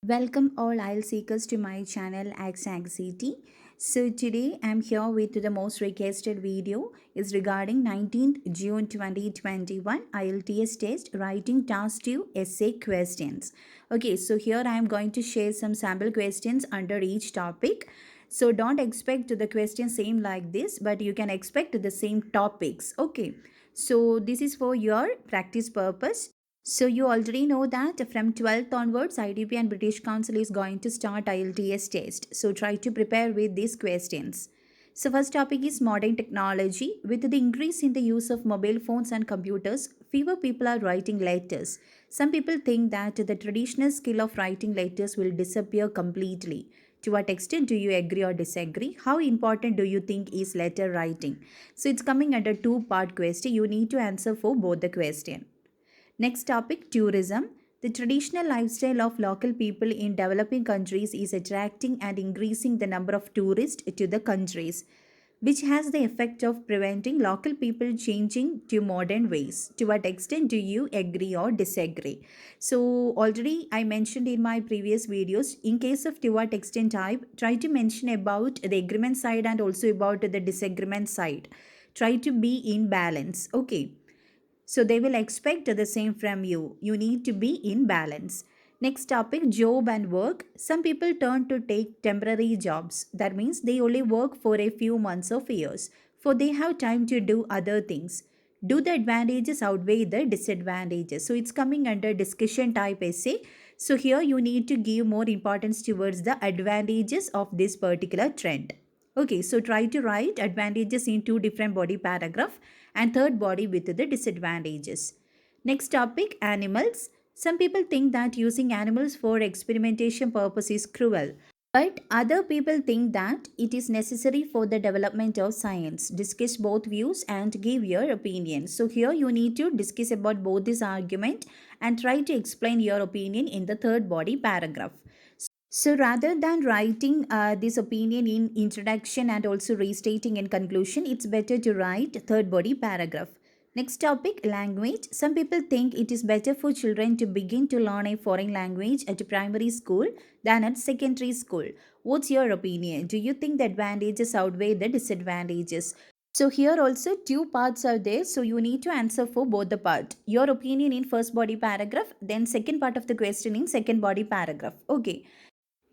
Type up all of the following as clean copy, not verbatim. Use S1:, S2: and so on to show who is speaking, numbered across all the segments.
S1: Welcome all IELTS seekers to my channel Ax Anxiety. So today I'm here with the most requested video is regarding 19th June 2021 IELTS test writing task 2 essay questions. Okay, so here I am going to share some sample questions under each topic. So don't expect the questions same like this, but you can expect the same topics. Okay, so this is for your practice purpose. So you already know that from 12th onwards, IDP and British Council is going to start IELTS test. So try to prepare with these questions. So first topic is modern technology. With the increase in the use of mobile phones and computers, fewer people are writing letters. Some people think that the traditional skill of writing letters will disappear completely. To what extent do you agree or disagree? How important do you think is letter writing? So it's coming under two-part question. You need to answer for both the question. Next topic, tourism. The traditional lifestyle of local people in developing countries is attracting and increasing the number of tourists to the countries, which has the effect of preventing local people changing to modern ways. To what extent do you agree or disagree? So, already I mentioned in my previous videos, in case of to what extent type, try to mention about the agreement side and also about the disagreement side. Try to be in balance. Okay, so they will expect the same from you. You need to be in balance. Next topic, job and work. Some people turn to take temporary jobs. That means they only work for a few months or years, for they have time to do other things. Do the advantages outweigh the disadvantages? So it's coming under discussion type essay. So here you need to give more importance towards the advantages of this particular trend. Okay, so try to write advantages in two different body paragraph and third body with the disadvantages. Next topic, animals. Some people think that using animals for experimentation purpose is cruel. But other people think that it is necessary for the development of science. Discuss both views and give your opinion. So here you need to discuss about both this argument and try to explain your opinion in the third body paragraph. So rather than writing this opinion in introduction and also restating in conclusion, it's better to write third body paragraph. Next topic, language. Some people think it is better for children to begin to learn a foreign language at primary school than at secondary school. What's your opinion? Do you think the advantages outweigh the disadvantages? So here also two parts are there, so you need to answer for both the part. Your opinion in first body paragraph, then second part of the question in second body paragraph. Okay.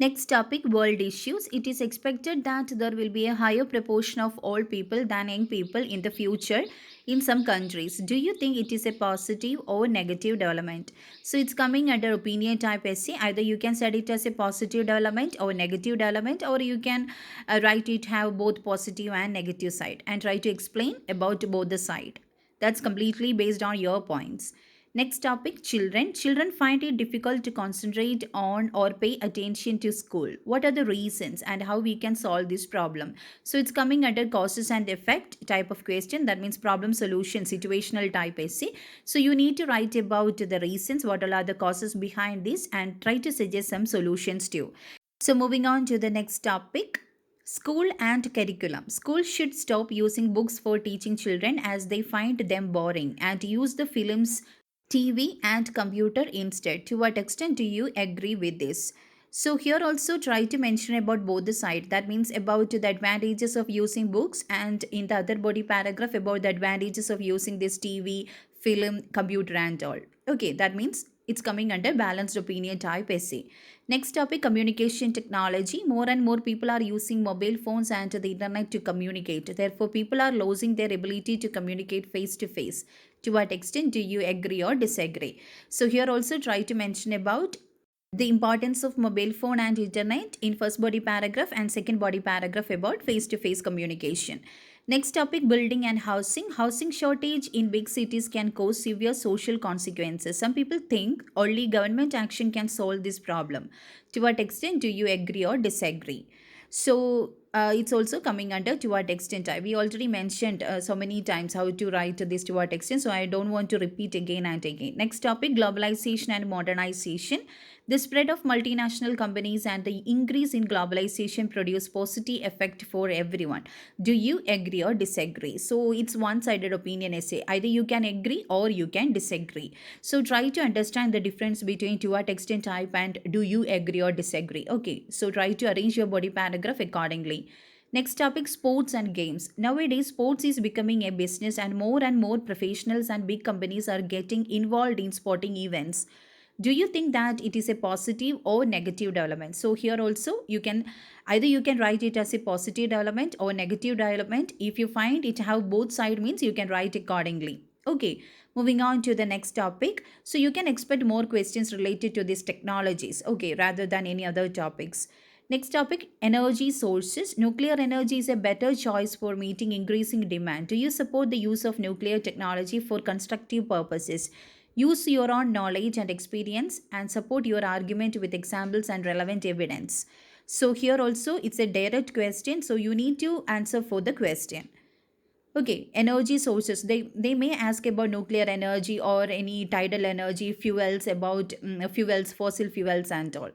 S1: Next topic, world issues. It is expected that there will be a higher proportion of old people than young people in the future in some countries. Do you think it is a positive or negative development? So it's coming under opinion type essay. Either you can set it as a positive development or negative development, or you can write it have both positive and negative side and try to explain about both the side. That's completely based on your points. Next topic, children. Children find it difficult to concentrate on or pay attention to school. What are the reasons and how we can solve this problem? So it's coming under causes and effect type of question. That means problem solution situational type essay. So you need to write about the reasons, what all are the causes behind this and try to suggest some solutions too. So moving on to the next topic. School and curriculum. Schools should stop using books for teaching children as they find them boring and use the films, TV and computer instead. To what extent do you agree with this? So here also try to mention about both the side. That means about the advantages of using books and in the other body paragraph about the advantages of using this TV, film, computer and all. Okay, that means it's coming under balanced opinion type essay. Next topic, communication technology. More and more people are using mobile phones and the internet to communicate. Therefore, people are losing their ability to communicate face to face. To what extent do you agree or disagree? So here also try to mention about the importance of mobile phone and internet in first body paragraph and second body paragraph about face to face communication. Next topic, building and housing. Housing shortage in big cities can cause severe social consequences. Some people think only government action can solve this problem. To what extent do you agree or disagree? So it's also coming under to what extent type. We already mentioned so many times how to write this to what extent, so I don't want to repeat again and again. Next topic, globalization and modernization. The spread of multinational companies and the increase in globalization produce positive effect for everyone. Do you agree or disagree? So it's one-sided opinion essay. Either you can agree or you can disagree. So try to understand the difference between to what extent type and do you agree or disagree. Okay, so try to arrange your body paragraph accordingly. Next topic, sports and games. Nowadays, sports is becoming a business and more professionals and big companies are getting involved in sporting events. Do you think that it is a positive or negative development? So here also you can either you can write it as a positive development or negative development. If you find it have both side means you can write accordingly. Okay, moving on to the next topic. So you can expect more questions related to these technologies, okay, rather than any other topics. Next topic, energy sources. Nuclear energy is a better choice for meeting increasing demand. Do you support the use of nuclear technology for constructive purposes? Use your own knowledge and experience and support your argument with examples and relevant evidence. So here also it's a direct question, so you need to answer for the question. Okay, energy sources. They may ask about nuclear energy or any tidal energy, fuels, about fuels, fossil fuels, and all.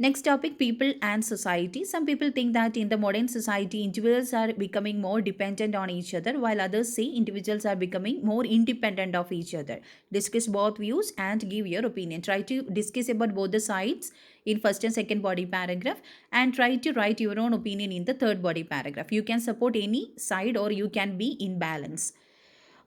S1: Next topic, people and society. Some people think that in the modern society, individuals are becoming more dependent on each other, while others say individuals are becoming more independent of each other. Discuss both views and give your opinion. Try to discuss about both the sides in first and second body paragraph and try to write your own opinion in the third body paragraph. You can support any side or you can be in balance.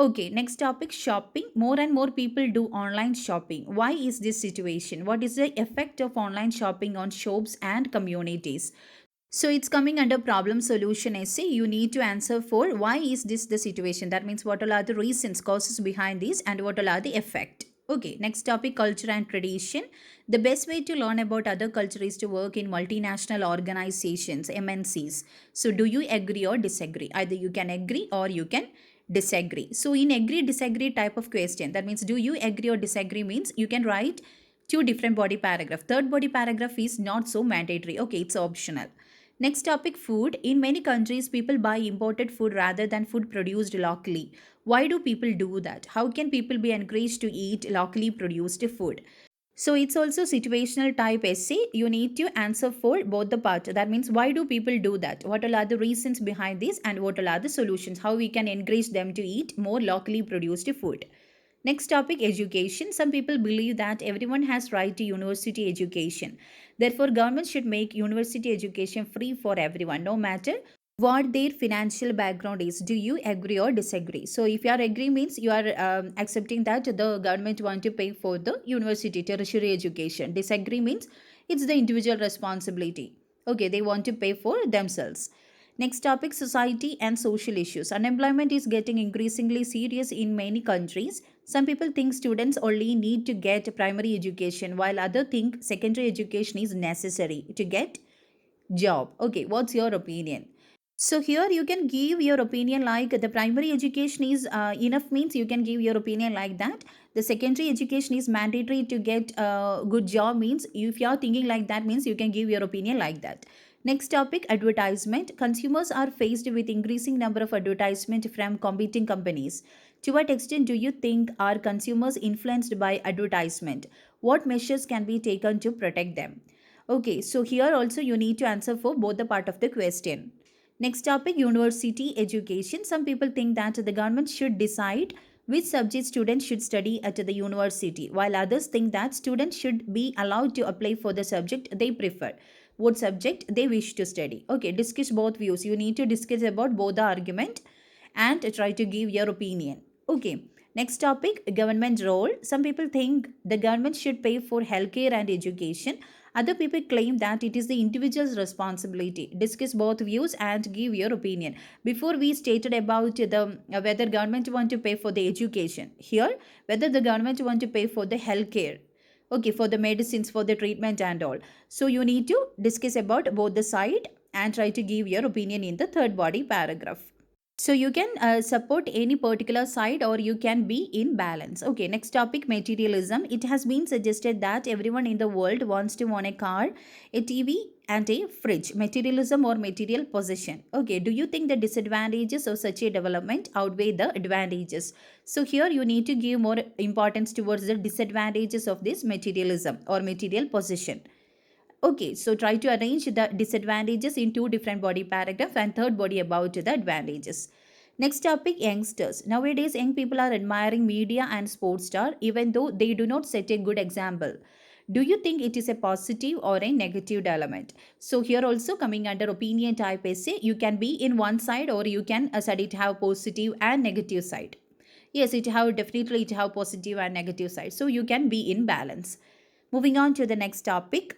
S1: Okay, next topic, shopping. More and more people do online shopping. Why is this situation? What is the effect of online shopping on shops and communities? So it's coming under problem solution essay. You need to answer for why is this the situation. That means what all are the reasons, causes behind this and what all are the effect. Okay, next topic, culture and tradition. The best way to learn about other culture is to work in multinational organizations, MNCs. So do you agree or disagree? Either you can agree or you can disagree. So in agree disagree type of question, that means do you agree or disagree means you can write two different body paragraph. Third body paragraph is not so mandatory. Okay, it's optional. Next topic, food. In many countries, people buy imported food rather than food produced locally. Why do people do that? How can people be encouraged to eat locally produced food? So it's also situational type essay. You need to answer for both the parts. That means why do people do that? What are the reasons behind this and what are the solutions? How we can encourage them to eat more locally produced food. Next topic, education. Some people believe that everyone has right to university education. Therefore, government should make university education free for everyone, no matter what their financial background is. Do you agree or disagree? So if you are agree means you are accepting that the government want to pay for the university tertiary education. Disagree means it's the individual responsibility. Okay, they want to pay for themselves. Next topic, society and social issues. Unemployment is getting increasingly serious in many countries. Some people think students only need to get primary education while others think secondary education is necessary to get job. Okay, what's your opinion? So here you can give your opinion like the primary education is enough means you can give your opinion like that. The secondary education is mandatory to get a good job means if you are thinking like that means you can give your opinion like that. Next topic, advertisement. Consumers are faced with increasing number of advertisement from competing companies. To what extent do you think are consumers influenced by advertisement? What measures can be taken to protect them? Okay, so here also you need to answer for both the part of the question. Next topic, university education. Some people think that the government should decide which subject students should study at the university, while others think that students should be allowed to apply for the subject they prefer, what subject they wish to study. Okay, discuss both views. You need to discuss about both the argument and try to give your opinion. Okay, next topic, government role. Some people think the government should pay for healthcare and education. Other people claim that it is the individual's responsibility. Discuss both views and give your opinion. Before we stated about the whether government want to pay for the education. Here, whether the government want to pay for the healthcare. Okay, for the medicines, for the treatment and all. So you need to discuss about both the side and try to give your opinion in the third body paragraph. So you can support any particular side or you can be in balance. Okay, next topic, materialism. It has been suggested that everyone in the world wants to own a car, a TV, and a fridge. Materialism or material possession. Okay, do you think the disadvantages of such a development outweigh the advantages? So here you need to give more importance towards the disadvantages of this materialism or material possession. Okay, so try to arrange the disadvantages in two different body paragraph and third body about the advantages. Next topic, youngsters. Nowadays, young people are admiring media and sports star even though they do not set a good example. Do you think it is a positive or a negative element? So here also coming under opinion type essay, you can be in one side or you can study it have positive and negative side. Yes, it have definitely it have positive and negative side. So you can be in balance. Moving on to the next topic,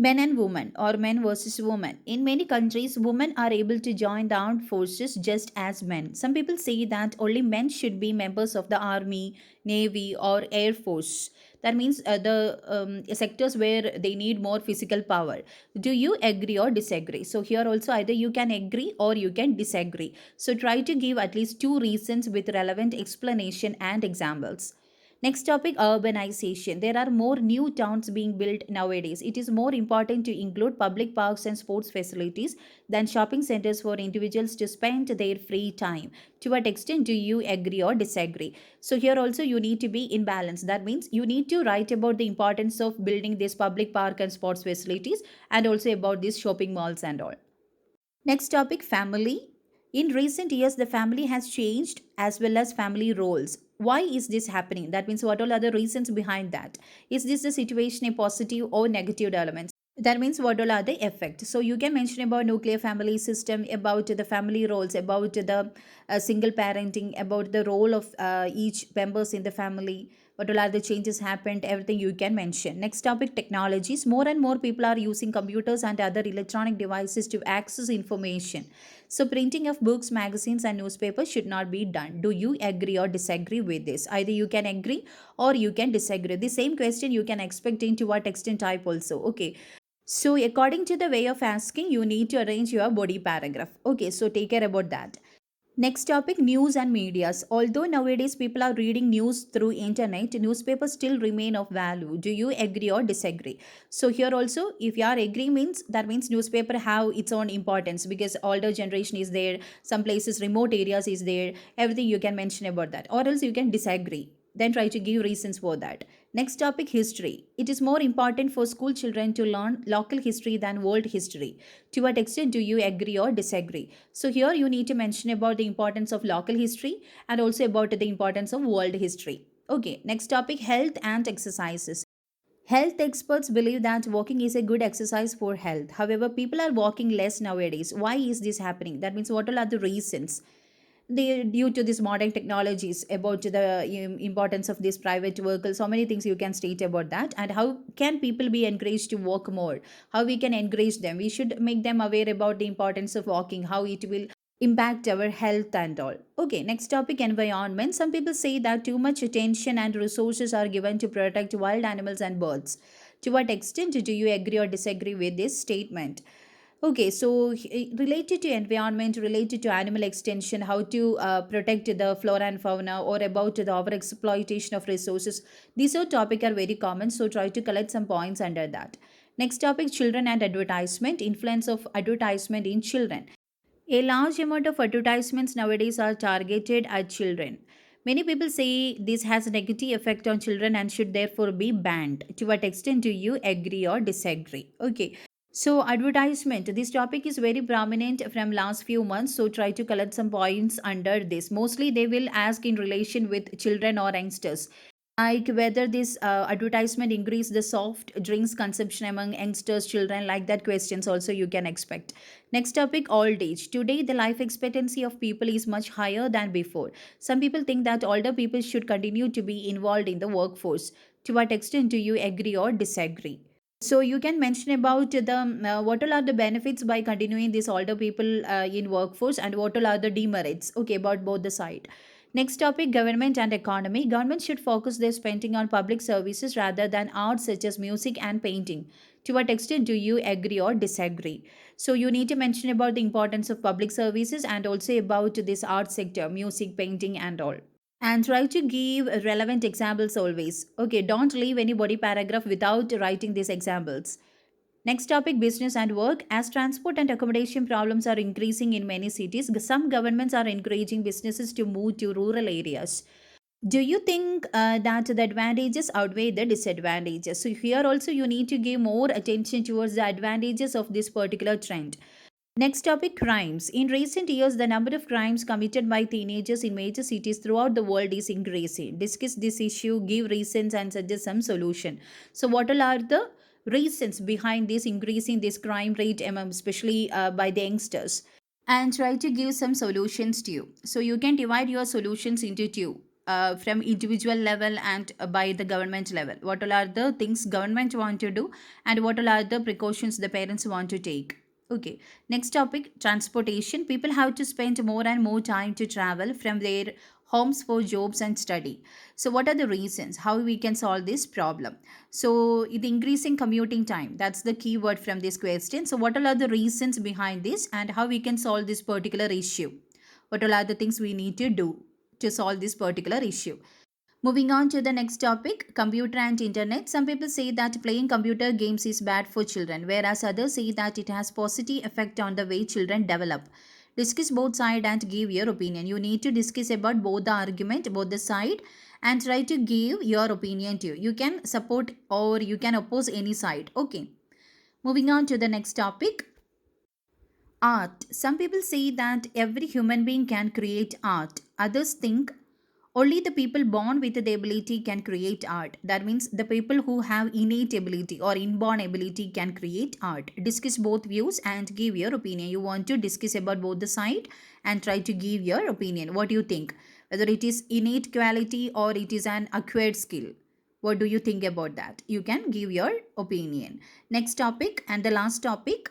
S1: men and women or men versus women. In many countries, women are able to join the armed forces just as men. Some people say that only men should be members of the army, navy, or air force. That means the sectors where they need more physical power. Do you agree or disagree? So, here also either you can agree or you can disagree. So, try to give at least two reasons with relevant explanation and examples. Next topic, urbanization. There are more new towns being built nowadays. It is more important to include public parks and sports facilities than shopping centers for individuals to spend their free time. To what extent do you agree or disagree? So here also you need to be in balance. That means you need to write about the importance of building this public park and sports facilities and also about these shopping malls and all. Next topic, family. In recent years, the family has changed as well as family roles. Why is this happening? That means, what all are the reasons behind that? Is this the situation a positive or negative element? That means, what all are the effects? So, you can mention about nuclear family system, about the family roles, about the single parenting, about the role of each members in the family, what all are the changes happened, everything you can mention. Next topic, technologies. More and more people are using computers and other electronic devices to access information. So printing of books, magazines and newspapers should not be done. Do you agree or disagree with this? Either you can agree or you can disagree. The same question you can expect into what extent type also. Okay, so according to the way of asking, you need to arrange your body paragraph. Okay, so take care about that. Next topic, news and medias. Although nowadays people are reading news through internet, newspapers still remain of value. Do you agree or disagree? So here also, if you are agree means that means newspaper have its own importance because older generation is there, some places remote areas is there, everything you can mention about that. Or else you can disagree. Then try to give reasons for that. Next topic, history. It is more important for school children to learn local history than world history. To what extent do you agree or disagree? So here you need to mention about the importance of local history and also about the importance of world history. Okay, next topic, health and exercises. Health experts believe that walking is a good exercise for health. However, people are walking less nowadays. Why is this happening? That means what all are the reasons? Due to these modern technologies, about the importance of these private vehicles, so many things you can state about that, and how can people be encouraged to walk more, how we can encourage them, we should make them aware about the importance of walking, how it will impact our health and all. Okay, next topic, environment. Some people say that too much attention and resources are given to protect wild animals and birds. To what extent do you agree or disagree with this statement? Okay, so related to environment, related to animal extension, how to protect the flora and fauna, or about the over exploitation of resources. These are topic are very common, so try to collect some points under that. Next topic, children and advertisement, influence of advertisement in children. A large amount of advertisements nowadays are targeted at children. Many people say this has a negative effect on children and should therefore be banned. To what extent do you agree or disagree? Okay. So advertisement, this topic is very prominent from last few months. So try to collect some points under this. Mostly they will ask in relation with children or youngsters, like whether this advertisement increase the soft drinks consumption among youngsters, children, like that questions also you can expect. Next topic, old age. Today the life expectancy of people is much higher than before. Some people think that older people should continue to be involved in the workforce. To what extent do you agree or disagree? So you can mention about the what all are the benefits by continuing these older people in workforce, and what all are the demerits. Okay, about both the side. Next topic, government and economy. Government should focus their spending on public services rather than arts such as music and painting. To what extent do you agree or disagree? So you need to mention about the importance of public services and also about this art sector, music, painting and all. And try to give relevant examples always. Okay, don't leave any body paragraph without writing these examples. Next topic, business and work. As transport and accommodation problems are increasing in many cities, some governments are encouraging businesses to move to rural areas. Do you think that the advantages outweigh the disadvantages? So here also you need to give more attention towards the advantages of this particular trend. Next topic, crimes. In recent years, the number of crimes committed by teenagers in major cities throughout the world is increasing. Discuss this issue, give reasons, and suggest some solution. So, what all are the reasons behind this increasing this crime rate among, especially by the youngsters? And try to give some solutions to you. So, you can divide your solutions into two. From individual level and by the government level, what all are the things government want to do and what all are the precautions the parents want to take. Okay, next topic, transportation. People have to spend more and more time to travel from their homes for jobs and study. So, what are the reasons? How we can solve this problem? So, the increasing commuting time, that's the key word from this question. So, what are the reasons behind this and how we can solve this particular issue? What all are the things we need to do to solve this particular issue? Moving on to the next topic, computer and internet. Some people say that playing computer games is bad for children, whereas others say that it has positive effect on the way children develop. Discuss both side and give your opinion. You need to discuss about both the argument, both the side, and try to give your opinion too. You can support or you can oppose any side. Okay. Moving on to the next topic, art. Some people say that every human being can create art. Others think only the people born with the ability can create art. That means the people who have innate ability or inborn ability can create art. Discuss both views and give your opinion. You want to discuss about both the side and try to give your opinion. What do you think? Whether it is innate quality or it is an acquired skill. What do you think about that? You can give your opinion. Next topic and the last topic,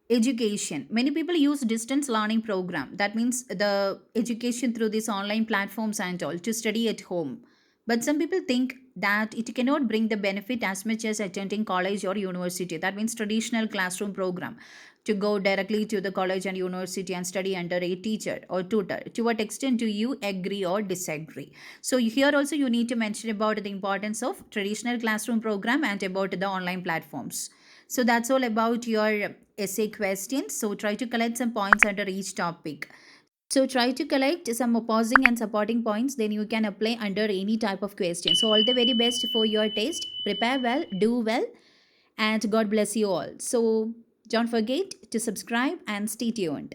S1: education. Many people use distance learning program, that means the education through these online platforms and all, to study at home. But some people think that it cannot bring the benefit as much as attending college or university, that means traditional classroom program, to go directly to the college and university and study under a teacher or tutor. To what extent do you agree or disagree? So here also you need to mention about the importance of traditional classroom program and about the online platforms. So that's all about your essay questions. So try to collect some points under each topic. So try to collect some opposing and supporting points, then you can apply under any type of question. So all the very best for your test. Prepare well, do well, and God bless you all. So don't forget to subscribe and stay tuned.